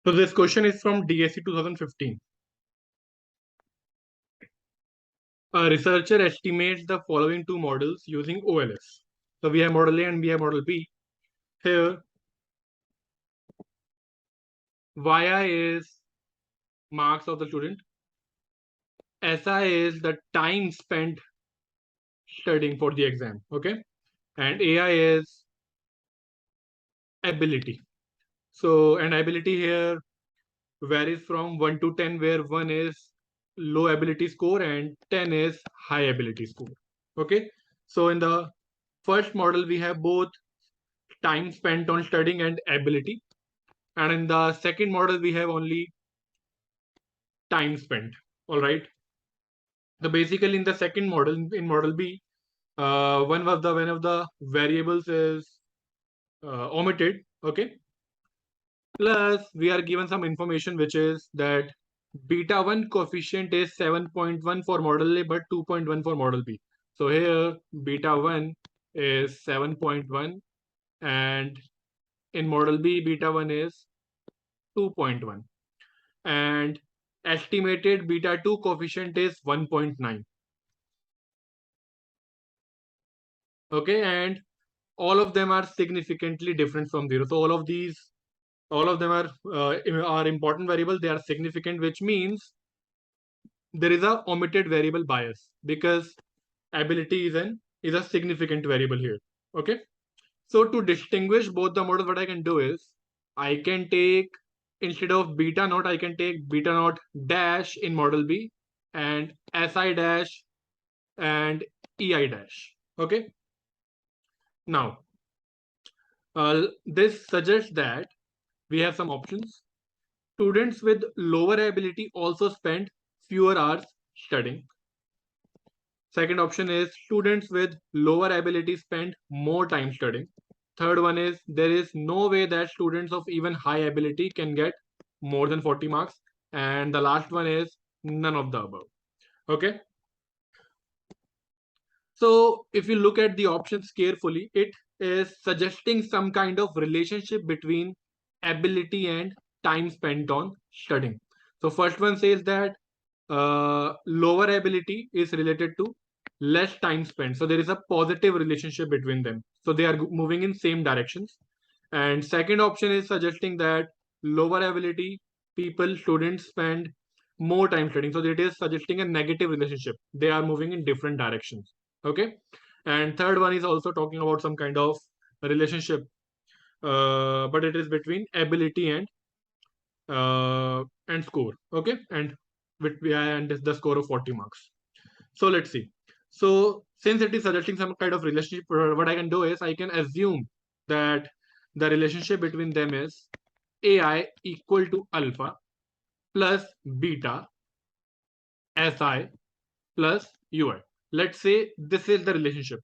So this question is from DSE 2015. A researcher estimates the following two models using OLS. So we have model A and we have model B. Here, YI is marks of the student. SI is the time spent studying for the exam. Okay. And AI is ability. So, and ability here varies from 1 to 10, where 1 is low ability score and 10 is high ability score. Okay. So in the first model, we have both time spent on studying and ability. And in the second model, we have only time spent. All right. So basically in the second model, in model B, one of the variables is omitted. Okay. Plus, we are given some information, which is that beta 1 coefficient is 7.1 for model A, but 2.1 for model B. So here, beta 1 is 7.1, and in model B, beta 1 is 2.1. And estimated beta 2 coefficient is 1.9. Okay, and all of them are significantly different from 0. So all of them are important variables. They are significant, which means there is a omitted variable bias because ability is a significant variable here. Okay, so to distinguish both the models, what I can do is I can take, instead of beta naught, I can take beta naught dash in model B and SI dash and EI dash. Okay, now this suggests that we have some options. Students with lower ability also spend fewer hours studying. Second option is students with lower ability spend more time studying. Third one is there is no way that students of even high ability can get more than 40 marks. And the last one is none of the above. Okay. So if you look at the options carefully, it is suggesting some kind of relationship between ability and time spent on studying. So first one says that lower ability is related to less time spent. So there is a positive relationship between them. So they are moving in same directions. And second option is suggesting that lower ability people, students spend more time studying. So it is suggesting a negative relationship. They are moving in different directions. Okay. And third one is also talking about some kind of relationship, but it is between ability and score. Okay. And the score of 40 marks. So let's see. So since it is suggesting some kind of relationship, what I can do is I can assume that the relationship between them is AI equal to alpha plus beta Si plus ui. Let's say this is the relationship,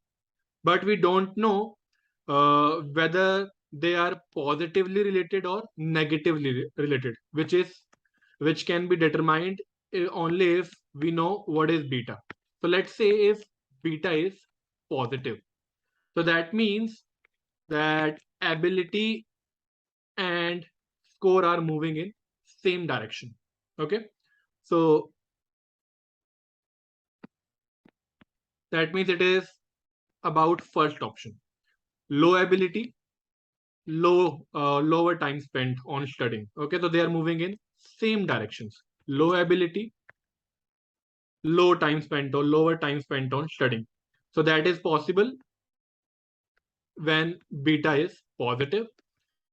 but we don't know whether they are positively related or negatively related, which can be determined only if we know what is beta. So let's say if beta is positive, so that means that ability and score are moving in same direction. Okay, so that means it is about first option, low ability, lower time spent on studying. Okay, so they are moving in same directions, low ability, low time spent or lower time spent on studying. So that is possible when beta is positive,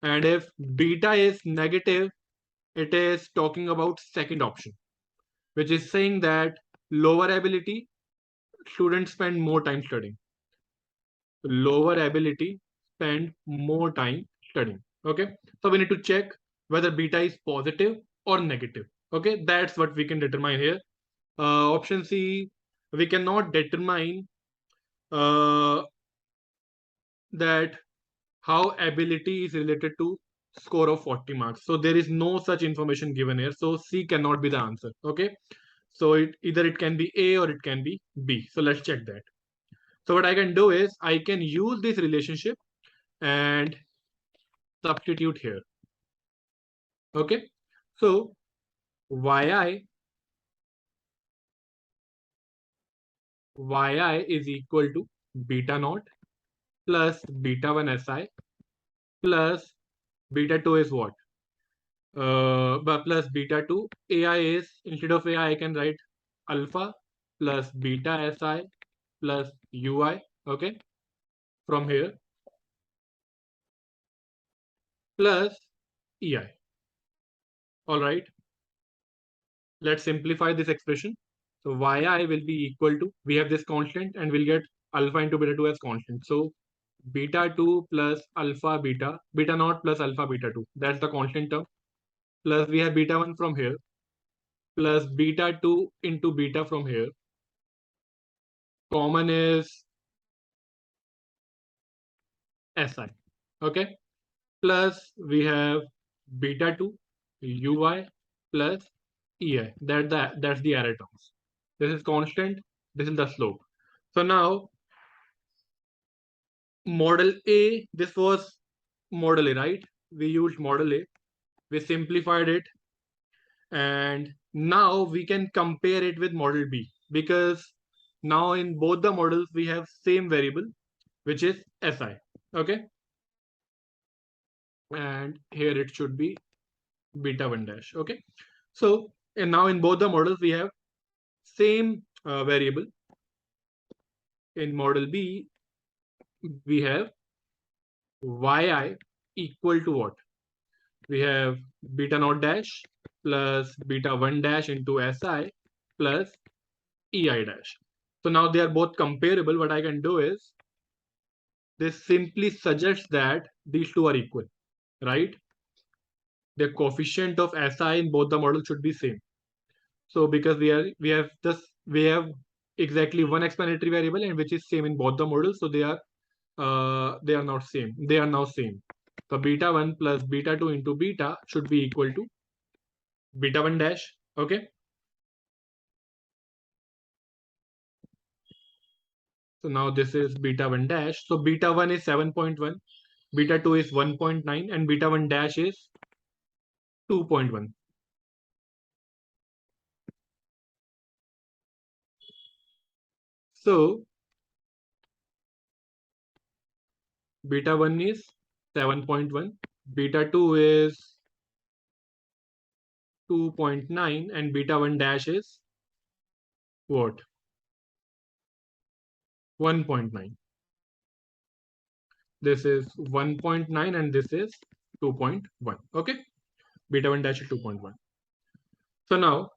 and if beta is negative, it is talking about second option, which is saying that lower ability students spend more time studying, lower ability spend more time studying. Okay, so we need to check whether beta is positive or negative. Okay, that's what we can determine here. Option C, we cannot determine that how ability is related to score of 40 marks. So there is no such information given here. So C cannot be the answer. Okay, so either it can be A or it can be B. So let's check that. So what I can do is I can use this relationship and substitute here. Okay, So yi is equal to beta naught plus beta 1 si plus beta 2 is what? But plus beta 2. AI is, instead of AI, I can write alpha plus beta si plus ui. Okay. From here plus ei. All right. Let's simplify this expression. So yi will be equal to, we have this constant and we'll get alpha into beta 2 as constant. So beta 2 plus alpha beta, beta naught plus alpha beta 2. That's the constant term. Plus we have beta 1 from here. Plus beta 2 into beta from here. Common is si. Okay. Plus we have beta 2 ui plus ei. That's the array terms. This is constant. This is the slope. So now model A, this was model A, right? We used model A, we simplified it, and now we can compare it with model B, because now in both the models we have same variable, which is si. Okay. And here it should be beta 1 dash. Okay. So and now in both the models we have same variable. In model B we have yi equal to what? We have beta naught dash plus beta 1 dash into si plus ei dash. So now they are both comparable. What I can do is, this simply suggests that these two are equal, right? The coefficient of si in both the models should be same. So because we have exactly one explanatory variable and which is same in both the models, so they are not same. They are now same. So beta 1 plus beta 2 into beta should be equal to beta 1 dash. Okay. So now this is beta 1 dash. So beta 1 is 7.1, beta 2 is 1.9, and beta 1 dash is 2.1. So beta 1 is 7.1, beta 2 is 2.9, and beta 1 dash is what? 1.9. This is 1.9 and this is 2.1. Okay. Beta 1 dash is 2.1. So now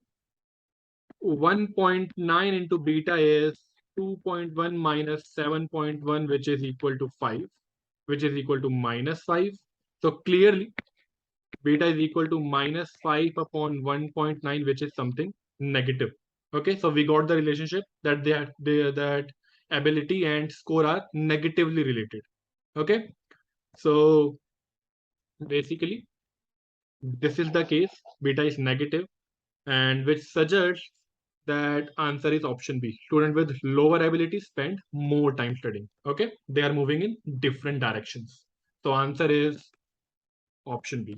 1.9 into beta is 2.1 minus 7.1, which is equal to 5, which is equal to minus 5. So clearly beta is equal to minus 5 upon 1.9, which is something negative. Okay, so we got the relationship that that ability and score are negatively related. Okay, so basically this is the case, beta is negative, and which suggests that answer is option B. Student with lower ability spend more time studying. Okay, they are moving in different directions. So answer is option B.